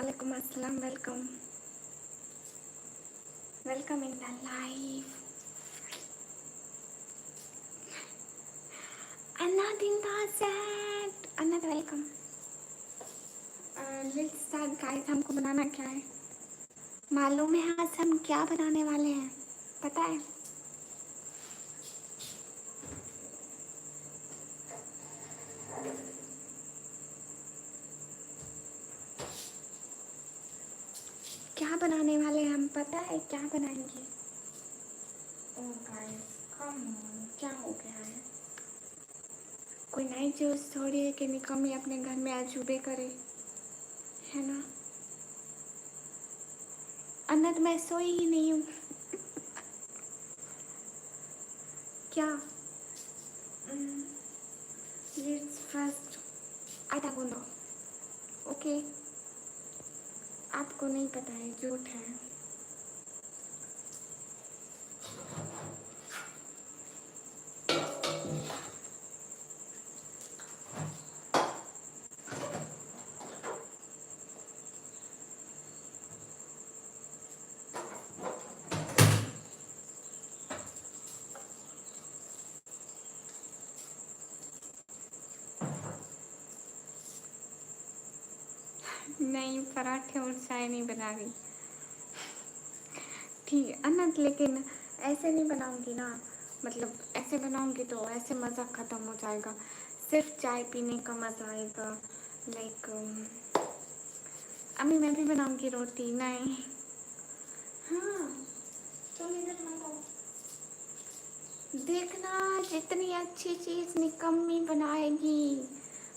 वालेकुम अस्सलाम, welcome welcome in the life. Another in the set, another welcome। Let's start guys. हमको बनाना क्या है मालूम है? आज हम क्या बनाने वाले हैं पता है? क्या बनाने वाले हैं हम पता है? क्या बनाएंगे? ओ गाइस कम ऑन, क्या हो गया है? कोई नई चीज़ थोड़ी है कि निकम्मी अपने घर में अजूबे करे, है ना? अन्नत मैं सोई ही नहीं हूँ। क्या? लेट्स फर्स्ट आटा गूंदो। ओके, आपको नहीं पता है, झूठ है। नहीं, पराठे और चाय नहीं बना रही। ठीक है अनंत, लेकिन ऐसे नहीं बनाऊंगी ना। मतलब ऐसे बनाऊंगी तो ऐसे मज़ा ख़त्म हो जाएगा। सिर्फ चाय पीने का मज़ा आएगा। लाइक अम्मी मैं भी बनाऊंगी रोटी। नहीं, हाँ तुम इधर मत आओ। देखना जितनी अच्छी चीज़ निकम्मी बनाएगी।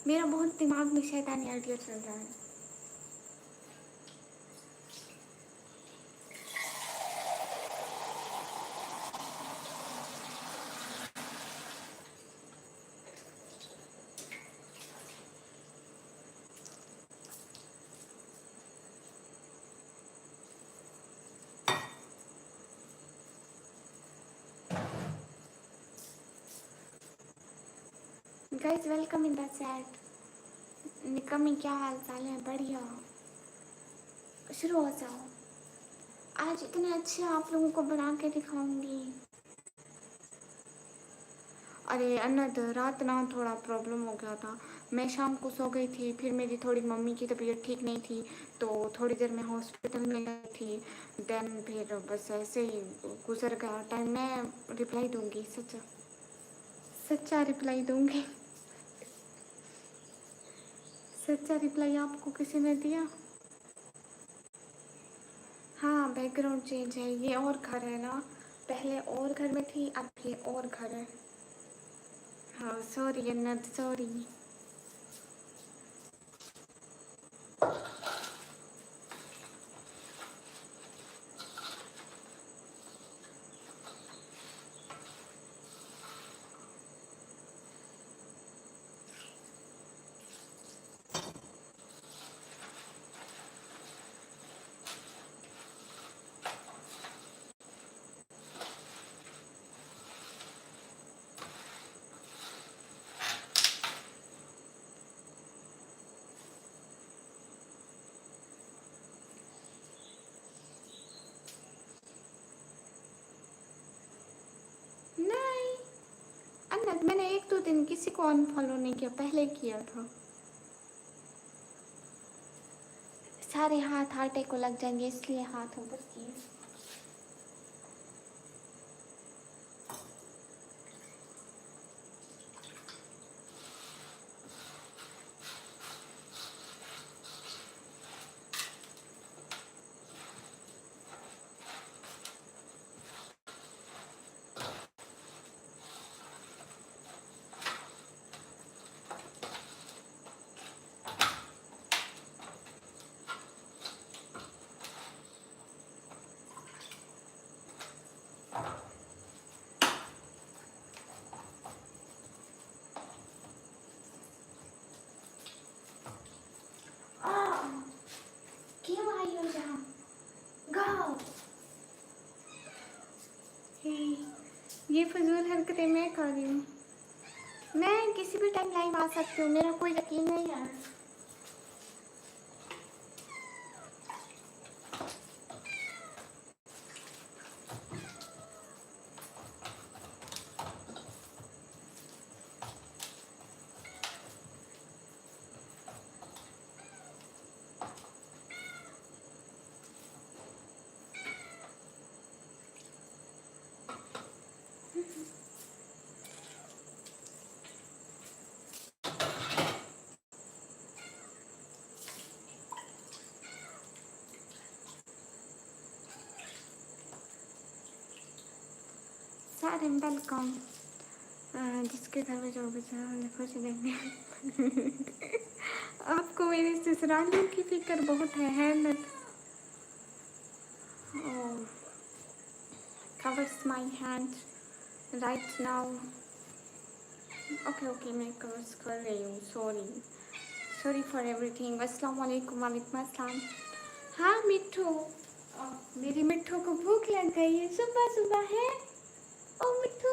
मेरा बहुत दिमाग में शैतानी आइडिया चल रहा है। Guys welcome in the chat. निकम्मी क्या हाल चाल है? बढ़िया। शुरू हो जाओ। आज इतने अच्छे आप लोगों को बना के दिखाऊंगी। अरे अन्नत, रात ना थोड़ा प्रॉब्लम हो गया था। मैं शाम को सो गई थी, फिर मेरी थोड़ी मम्मी की तबीयत ठीक नहीं थी तो थोड़ी देर मैं हॉस्पिटल में गई थी। देन फिर बस ऐसे ही गुजर गया टाइम। मैं रिप्लाई दूंगी, सच्चा सच्चा रिप्लाई दूंगी। सच्चा रिप्लाई आपको किसी ने दिया? हाँ बैकग्राउंड चेंज है, ये और घर है ना। पहले और घर में थी, अब ये और घर है। हाँ सॉरी अन्नत, सॉरी। नहीं अन्नत, मैंने एक दो दिन किसी को अनफॉलो नहीं किया, पहले किया था। सारे हाथ आटे को लग जाएंगे इसलिए हाथ ऊपर किए। क्यों आई हो जहाँ? गाओ। ये फजूल हरकतें मैं कर रही हूँ। मैं किसी भी टाइम लाइव आ सकती हूँ, मेरा कोई यकीन नहीं है। सारे वेलकम। जिसके घर में जो बेचारा खुश देखने आपको मेरे ससुरालियों की फिक्र बहुत है ना। Covers my hand right now. Okay मैं कवर्स कर रही हूँ। Sorry for everything. अस्सलाम वालेकुम। वालेकुम अस्सलाम। हाँ मिट्ठू, मेरी मिट्ठू को भूख लग गई है, सुबह सुबह है। ओ मिट्ठू,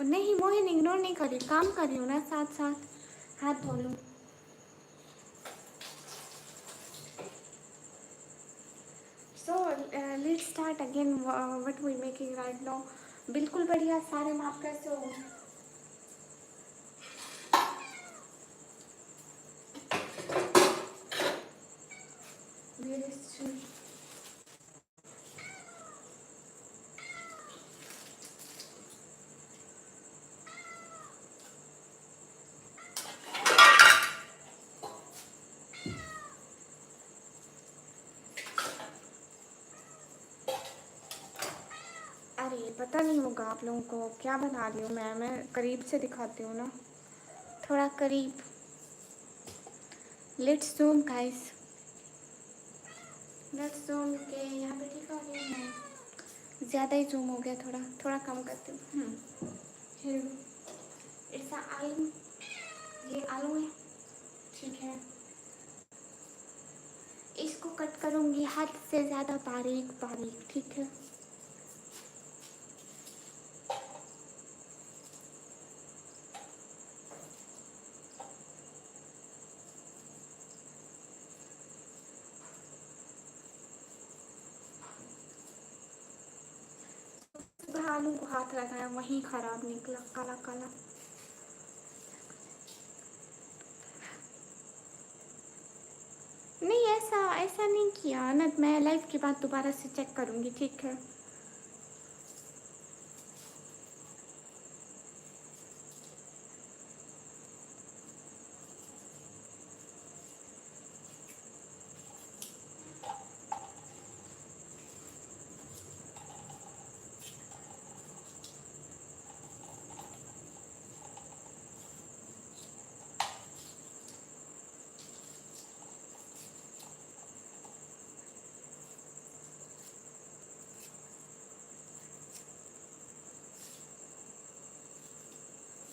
नहीं मोहिनी इग्नोर नहीं कर रही, काम कर रही हूँ ना साथ साथ। हाथ धो लूँ। So let's start again what we making right now. बिल्कुल बढ़िया। सारे माँ आप कैसे हो? अरे पता नहीं होगा आप लोगों को क्या बना रही हूँ मैं करीब से दिखाती हूँ ना, थोड़ा करीब। Let's zoom guys, let's zoom के यहाँ पे दिखा रही हूँ मैं। ज़्यादा ही जूम हो गया, थोड़ा थोड़ा कम करती हूँ। ऐसा आलू, ये आलू है, ठीक है। इसको कट करूँगी हद से ज़्यादा बारीक बारीक, ठीक है। आलू को हाथ लगाया वहीं खराब निकला, काला काला। नहीं ऐसा ऐसा नहीं किया ना, मैं लाइव के बाद दोबारा से चेक करूँगी, ठीक है।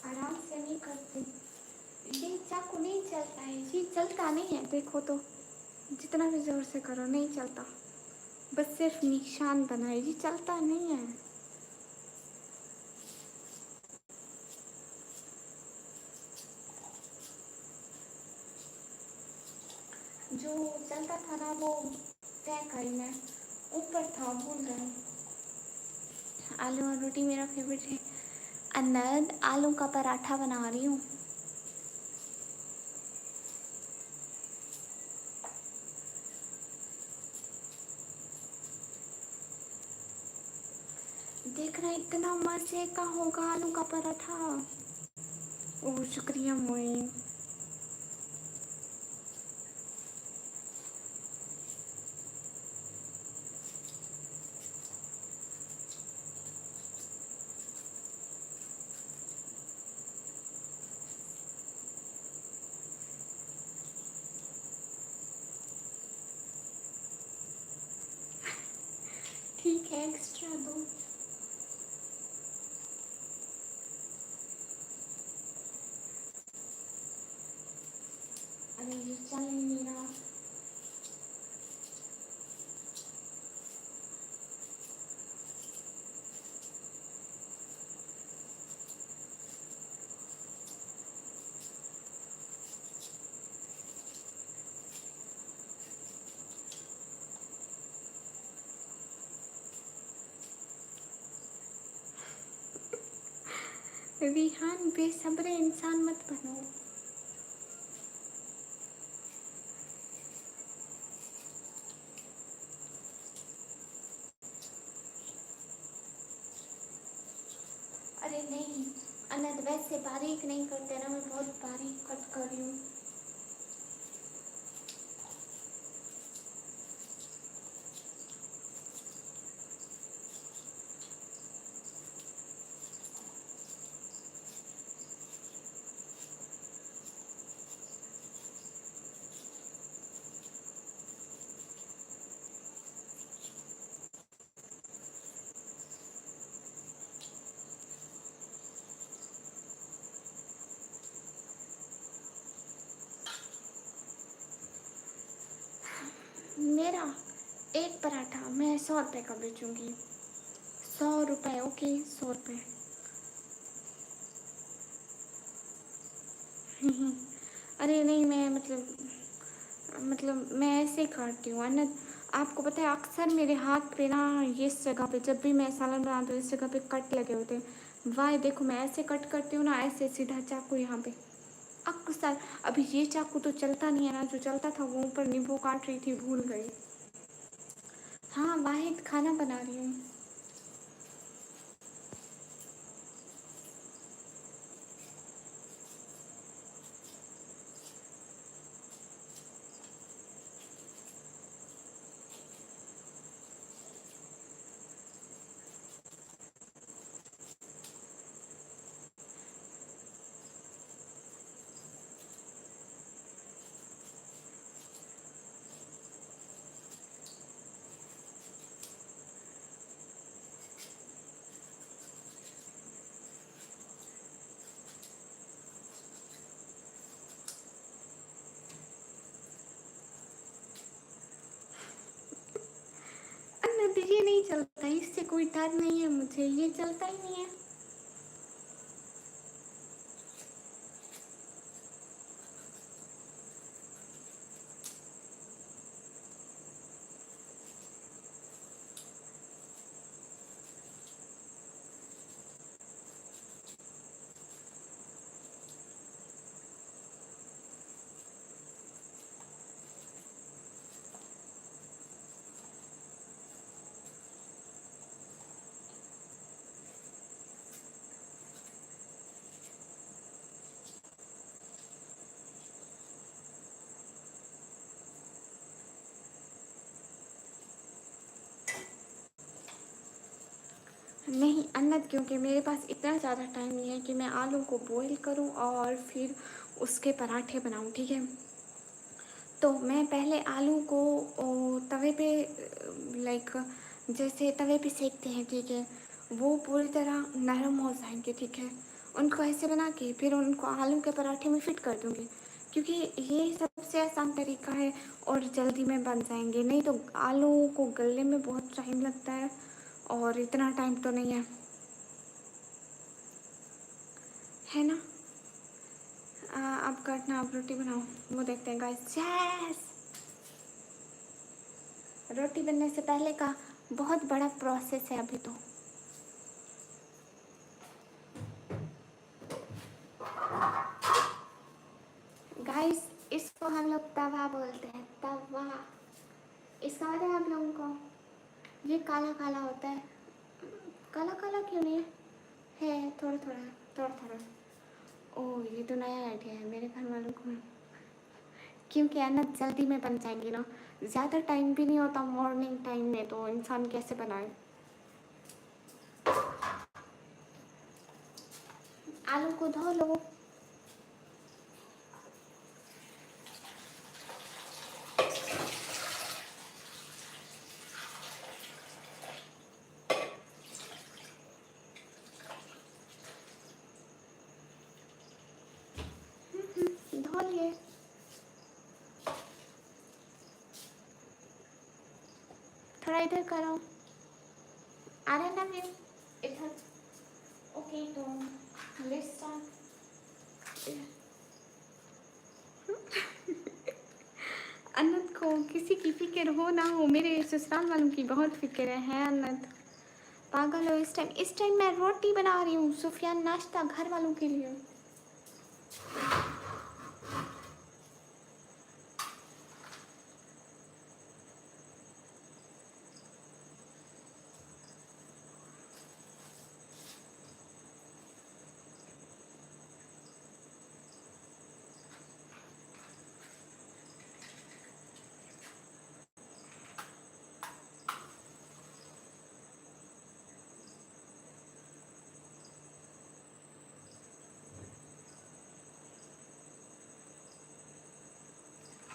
आराम से नहीं करती, ये चाकू नहीं चलता है जी, चलता नहीं है, देखो तो जितना भी ज़ोर से करो नहीं चलता, बस सिर्फ निशान बनाए जी, चलता नहीं है। जो चलता था ना वो फेंक आई मैं, ऊपर था भूल गई। आलू और रोटी मेरा फेवरेट है। अनद आलू का पराठा बना रही हूँ। देख रहे इतना मजे का होगा आलू का पराठा। ओह शुक्रिया मोइन। ठीक है एक्स्ट्रा दो। अरे ये चल ही नहीं रहा। रिहान बेसब्रे इंसान मत बनो। अरे नहीं अनंत, वैसे बारीक नहीं करते ना, मैं बहुत बारीक कट कर रही हूँ। मेरा एक पराठा मैं 100 रुपये का बेचूंगी। 100 रुपये, ओके 100 रुपये। अरे नहीं, मैं मतलब मैं ऐसे ही काटती हूँ अनद। आपको पता है अक्सर मेरे हाथ पे ना, ये इस जगह पे जब भी मैं सालन बनाती हूँ इस जगह पे कट लगे होते हैं। वाह देखो, मैं ऐसे कट करती हूँ ना, ऐसे सीधा चाकू यहाँ पे अक्सर। अभी ये चाकू तो चलता नहीं है ना, जो चलता था वो ऊपर नींबू काट रही थी, भूल गई। हाँ वाहिद, खाना बना रही हूँ। अनद ये नहीं चलता, इससे कोई डर नहीं है मुझे, ये चलता ही नहीं है। नहीं अन्नत, क्योंकि मेरे पास इतना ज़्यादा टाइम नहीं है कि मैं आलू को बॉईल करूं और फिर उसके पराठे बनाऊं, ठीक है। तो मैं पहले आलू को तवे पे, लाइक जैसे तवे पे सेकते हैं, ठीक है, वो पूरी तरह नरम हो जाएंगे, ठीक है। उनको ऐसे बना के फिर उनको आलू के पराठे में फिट कर दूँगी, क्योंकि ये सबसे आसान तरीका है और जल्दी में बन जाएंगे। नहीं तो आलू को गलने में बहुत टाइम लगता है और इतना टाइम तो नहीं है ना। अब काटना, आप रोटी बनाओ, वो देखते हैं गाइस। यस, रोटी बनने से पहले का बहुत बड़ा प्रोसेस है अभी तो। गाइस इसको हम लोग तवा बोलते हैं, तवा। इसका पता है आप लोगों को, ये काला काला होता है। काला काला क्यों नहीं है थोड़ा थोड़ा, थोड़ा थोड़ा। ओह ये तो नया आइडिया है मेरे घर वालों को, क्योंकि है ना जल्दी में बन जाएंगी ना, ज़्यादा टाइम भी नहीं होता मॉर्निंग टाइम में, तो इंसान कैसे बनाए। आलू को धो लो। धो लिए। थोड़ा इधर करो, आ रहे ना फिर इधर। ओके तो लेट्स स्टार्ट। अनंत को किसी की फिक्र हो ना हो, मेरे ससुराल वालों की बहुत फिक्र है अनंत। पागल हो, इस टाइम मैं रोटी बना रही हूँ सुफियान, नाश्ता घर वालों के लिए।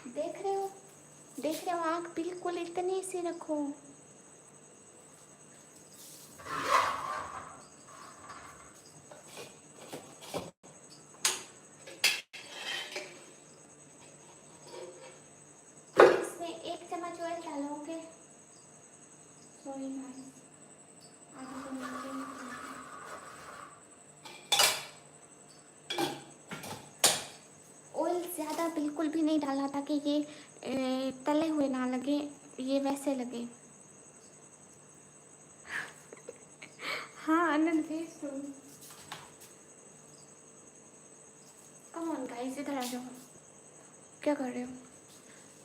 देख रहे हो, देख रहे हो, आँख बिल्कुल इतनी सी रखो। इसमें 1 चम्मच ऑयल डालो। सॉरी गाइस, आगे तो नीचे ऑयल ज़्यादा बिल्कुल भी नहीं डाला ताकि ये तले हुए ना लगे, ये वैसे लगे। हाँ आनंद भेज दो। कम ऑन गाइस, इधर आ जाओ। क्या कर रहे हो?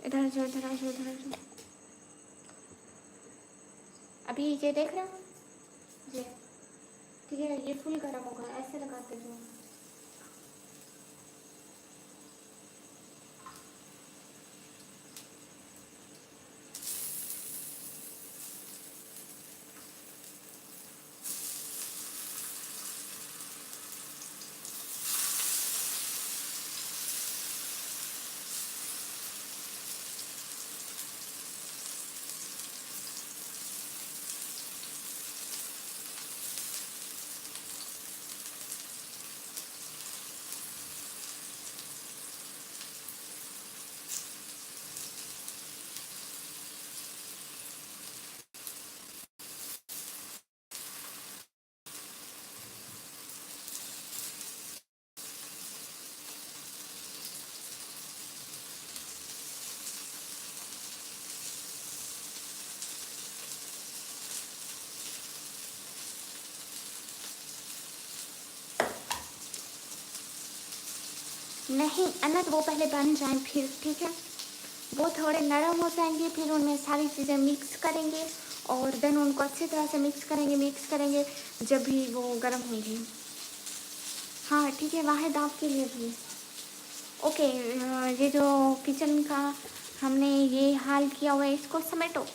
इधर आ जाओ, इधर आ जाओ, इधर आ जाओ। अभी ये देख रहे हो ये? ठीक है, ये फुल गर्म होगा, ऐसे लगाते जाओ। नहीं अनंत, वो पहले बन जाए फिर, ठीक है? वो थोड़े नरम हो जाएंगे, फिर उनमें सारी चीज़ें मिक्स करेंगे और देन उनको अच्छी तरह से मिक्स करेंगे जब भी वो गर्म होंगे। हाँ ठीक है, वाहिद आपके लिए भी। ओके, ये जो किचन का हमने ये हाल किया हुआ है, इसको समेटो।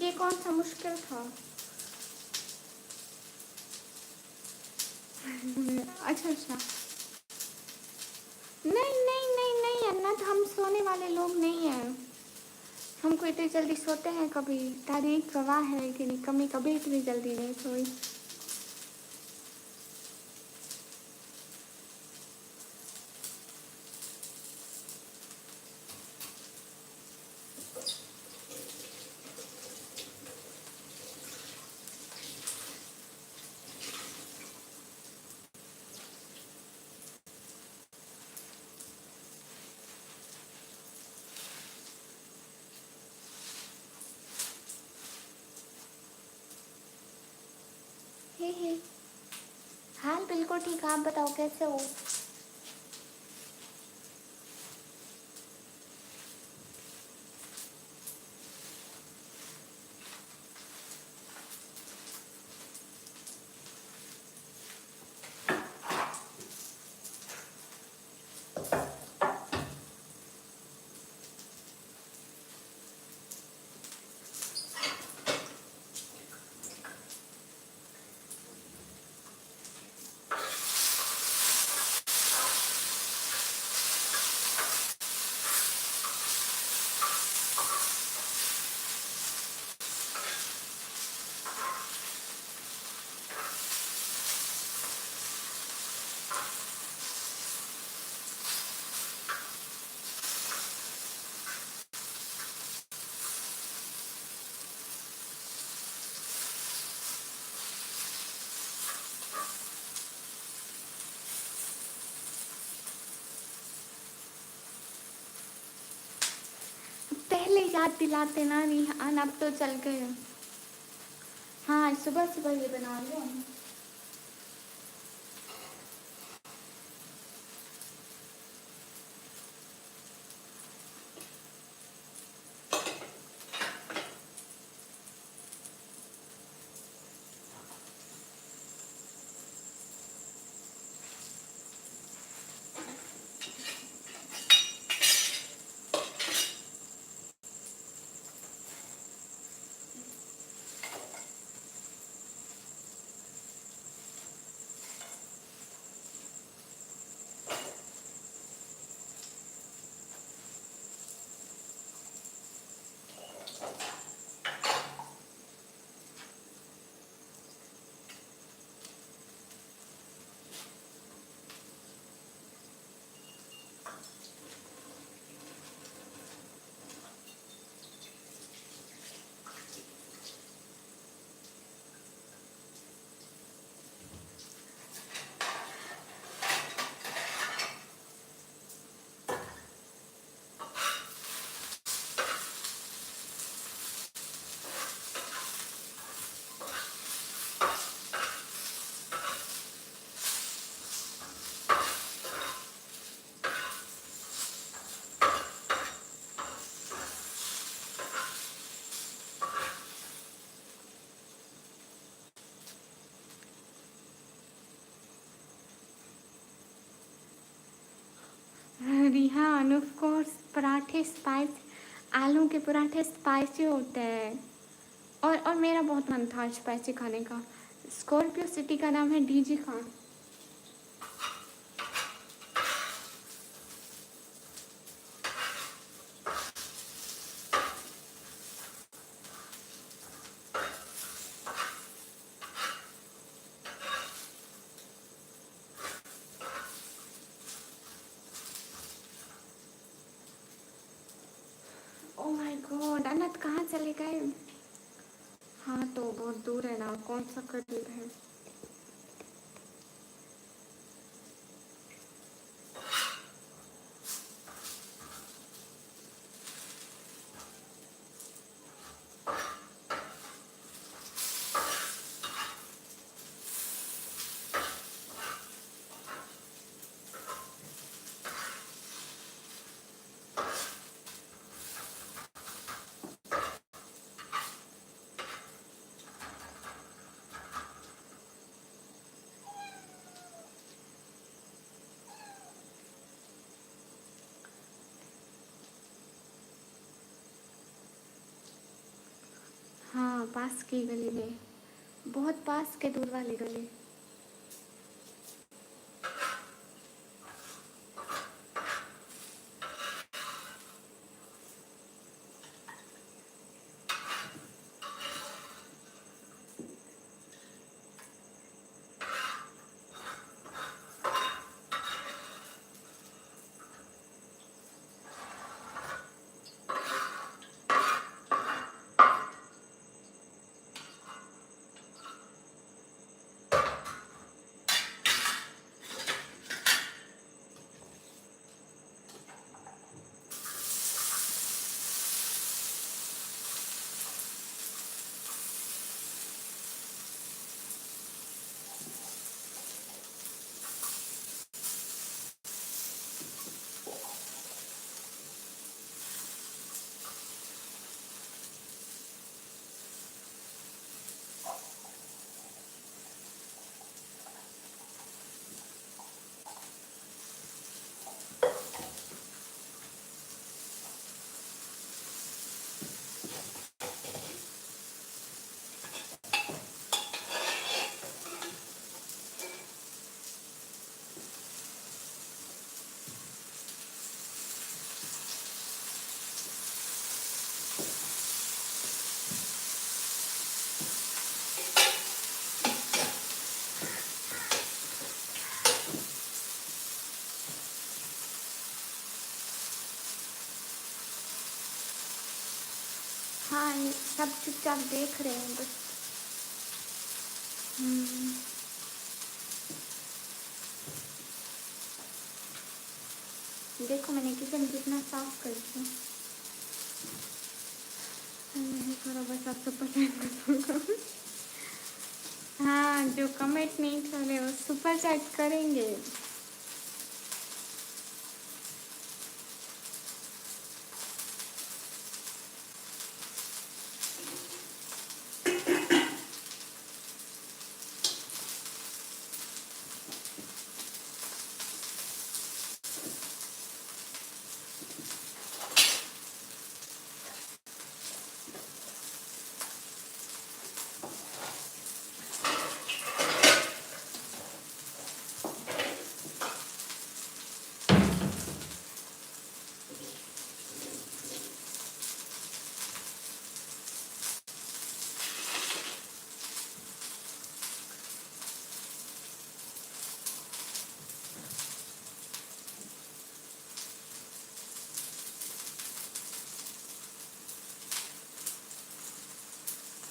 ये कौन सा मुश्किल था? अच्छा अच्छा, नहीं नहीं नहीं नहीं अन्नत, हम सोने वाले लोग नहीं हैं। हमको इतनी जल्दी सोते हैं कभी? तारीख गवाह है कि नहीं, कभी कभी इतनी जल्दी नहीं सोई। हे हाल बिल्कुल ठीक, आप बताओ कैसे हो? पहले याद दिलाते ना रिहान, अब तो चल गए। हाँ सुबह सुबह ये बना लो। रिहान ऑफ कोर्स, पराठे स्पाइस, आलू के पराठे स्पाइसी होते हैं। और मेरा बहुत मन था स्पाइसी खाने का। स्कॉर्पियो सिटी का नाम है DG Khan. Oh my god, Anant कहाँ चले गए? हाँ तो बहुत दूर है ना, कौन सा करीब है? हाँ पास की गली में, बहुत पास के दूर वाली गली। हाँ, सब चुपचाप देख रहे हैं बस। हम्म, देखो मैंने किचन कितना साफ कर दिया। नहीं थोड़ा बस आप सुपर चैट करो। हाँ, जो कमेंट नहीं करे वो सुपर चैट करेंगे।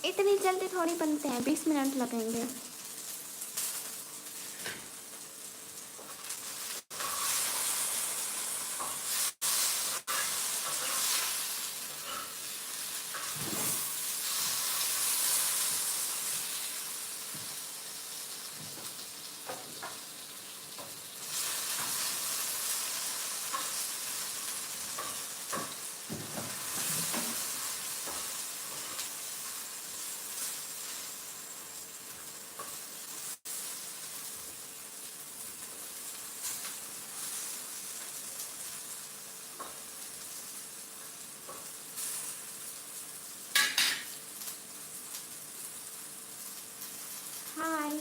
इतनी जल्दी थोड़ी बनते हैं, 20 मिनट लगेंगे। हाय।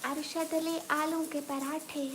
अरशद अली आलू के पराठे।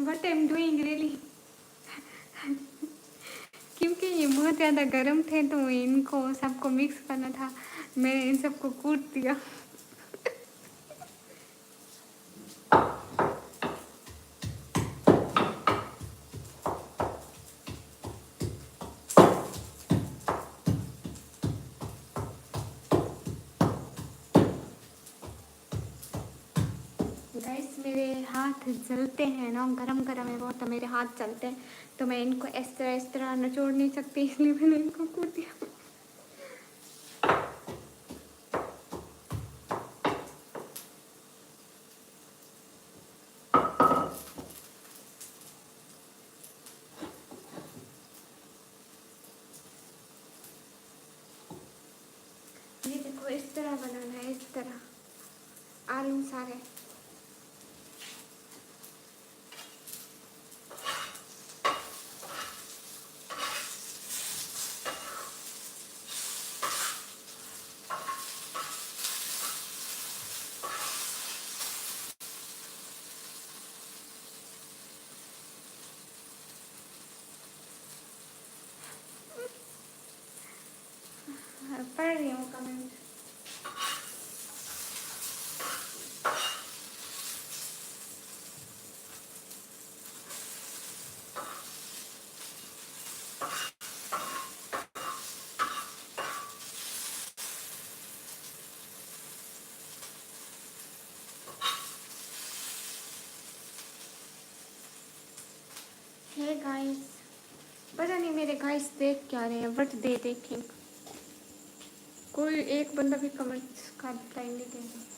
What I'm doing really? क्योंकि ये बहुत ज़्यादा गर्म थे तो इनको सबको मिक्स करना था। मैंने इन सबको कूट दिया। गाइस मेरे हाथ जलते हैं ना, गरम गरम है बहुत, तो मेरे हाथ जलते हैं, तो मैं इनको इस तरह निचोड़ नहीं सकती, इसलिए मैंने इनको कूट दिया। ये देखो इस तरह बनाना है, इस तरह आलू सारे। पढ़ रही हूँ कमेंट। पता नहीं मेरे गाइस देख क्या रहे हैं, व्हाट दे थिंक। कोई एक बंदा भी कमेंट्स का रिप्लाई नहीं देगा।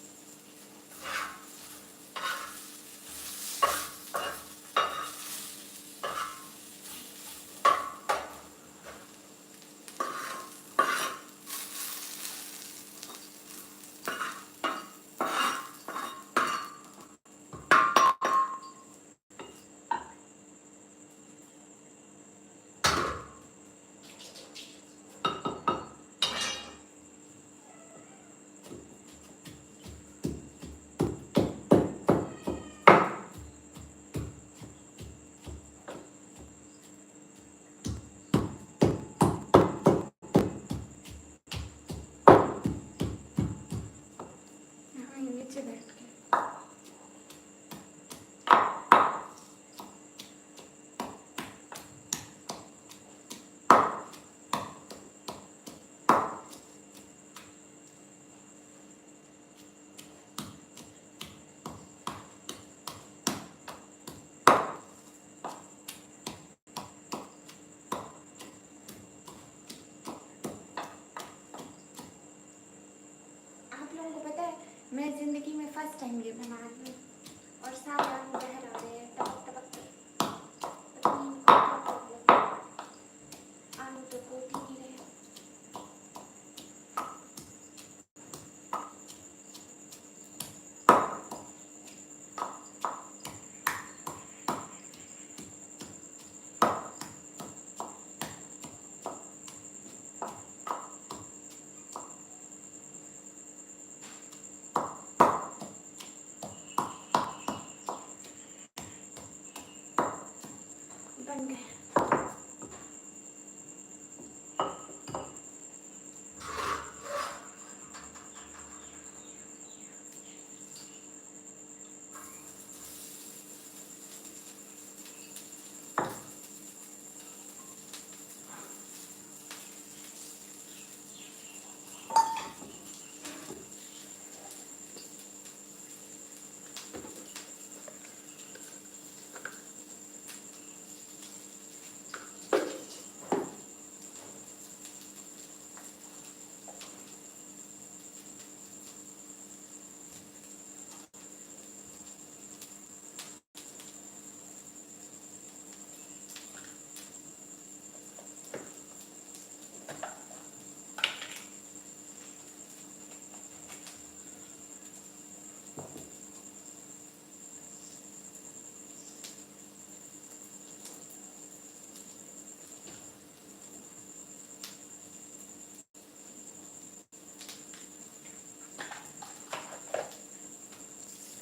हाँ, ये नीचे बैठ के आप लोगों को पता है मैं ज़िंदगी में फर्स्ट टाइम ये बना रही हूँ और सारे आलू बह रहे हैं टपक टपक कर। पता नहीं इनको क्या प्रॉब्लम है, आलू तो कूट ही नहीं रहे। बन गए।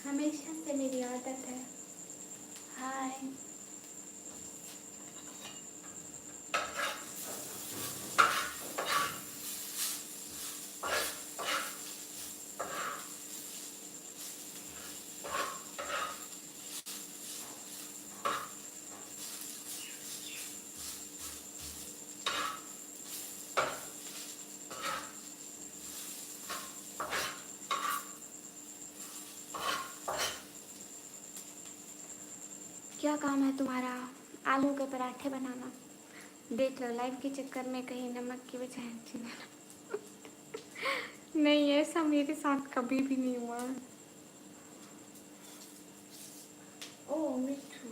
हमेशा से मेरी आदत है। हाय। क्या काम है तुम्हारा? आलू के पराठे बनाना। देख लो लाइव के चक्कर में कहीं नमक की बजाय चीनी। नहीं, ऐसा मेरे साथ कभी भी नहीं हुआ। ओ मिठू,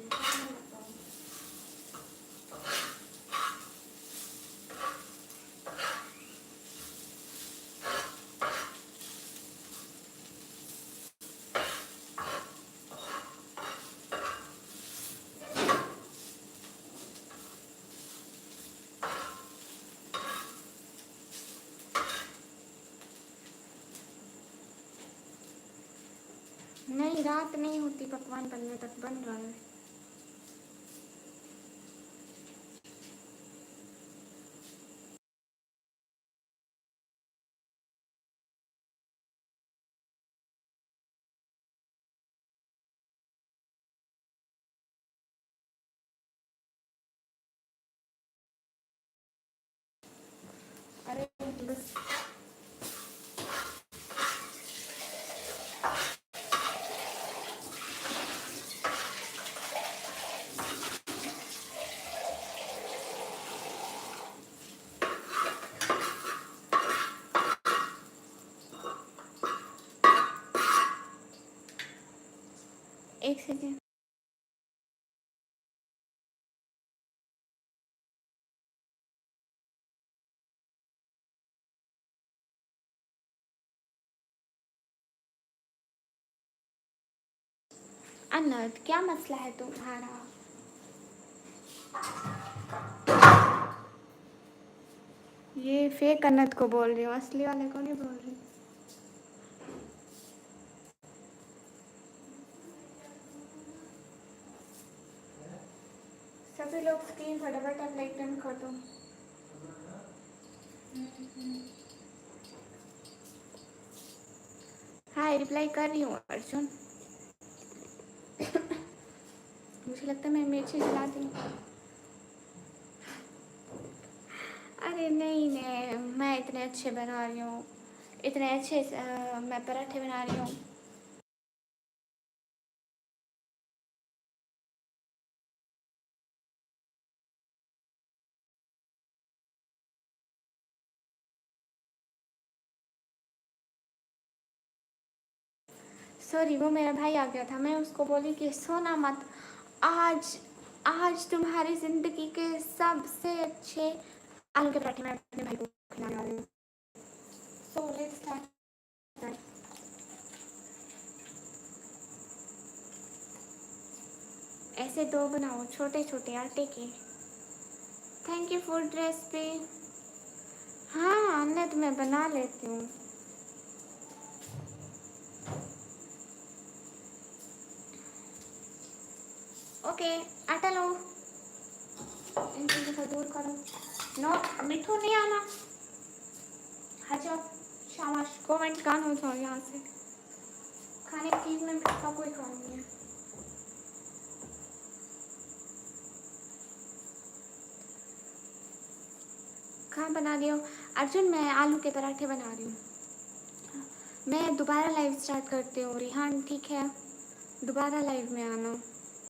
नहीं रात नहीं होती, पकवान बनने तक बन रहा है। अरे बस एक सेकेंड। अन्नत, क्या मसला है तुम्हारा? ये फेक अन्नत को बोल रही हो, असली वाले को नहीं बोल रही। सभी लोग स्क्रीन फटाफट अब लाइक डन कर दो। हाय, रिप्लाई कर रही हूँ अर्जुन। मुझे लगता है मैं मिर्ची जला दी। अरे नहीं नहीं, मैं इतने अच्छे बना रही हूँ, इतने अच्छे मैं पराठे बना रही हूँ। सॉरी, वो मेरा भाई आ गया था, मैं उसको बोली कि सोना मत। आज आज तुम्हारी ज़िंदगी के सबसे अच्छे आलू के पराठे मैं अपने भाई को खिलाने वाली हूँ। सो लेट्स स्टार्ट। ऐसे दो बनाओ, छोटे छोटे आटे के। Thank you for recipe. हाँ अन्नत, मैं बना लेती हूँ। ओके, आटा लो, इन चीज़ों को दूर करो। नो, मिठू नहीं आना। हाँ जाओ, शाबाश, कमेंट कान हो जाओ यहाँ से। खाने की चीज़ में मिठू का कोई काम नहीं है। कहाँ बना रही हो अर्जुन? मैं आलू के पराठे बना रही हूँ। मैं दोबारा लाइव स्टार्ट करती हूँ रिहान, ठीक है? दोबारा लाइव में आना।